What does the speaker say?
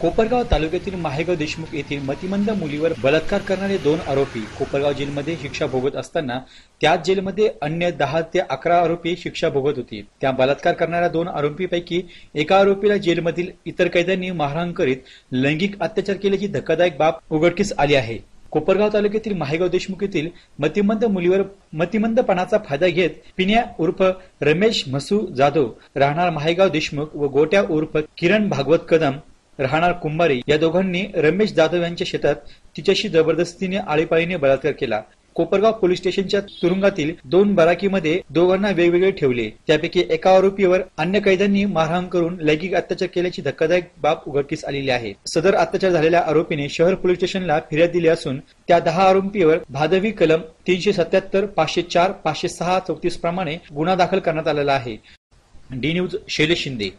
कोपरगाव तालुक्यातील माहेगाव देशमुख येथील मतिमंद मुलीवर बलात्कार करणारे 2 आरोपी कोपरगाव जेलमध्ये शिक्षा भोगत असताना त्याच जेलमध्ये अन्य 10 ते 11 आरोपी शिक्षा भोगत होते। त्या बलात्कार करणाऱ्या 2 आरोपींपैकी एका आरोपीला जेलमधील इतर कैद्यांनी मारहाण करीत लैंगिक अत्याचार केल्याची धक्कादायक बाब उघडकीस आली आहे। कोपरगाव तालुक्यातील माहेगाव देशमुख येथील मतिमंद मुलीवर मतिमंदपणाचा फायदा घेत पिन्या उर्फ रमेश म्हसू जाधव राहणार माहेगाव देशमुख व गोट्या उर्फ किरण भागवत कदम राहणार कुंभारी या दोघांनी रमेश जाधव यांच्या शेतात तिच्याशी जबरदस्तीने आळीपाळीने बलात्कार केला। कोपरगाव पोलीस स्टेशनच्या तुरुंगातील 2 बराकीमध्ये दोघांना वेगवेगळे ठेवले। त्यापैकी एका आरोपीवर अन्य कैद्यांनी मारहाण करून लैंगिक अत्याचार केल्याची धक्कादायक बाब उघडकीस आलेली आहे। सदर अत्याचार झालेल्या आरोपीने शहर पोलीस स्टेशनला फिर्याद दिली असून त्या 10 आरोपींवर भादवी कलम 377, 504, 506, 34 प्रमाणे गुन्हा दाखल करण्यात आलेला आहे। D news Shailesh Shinde.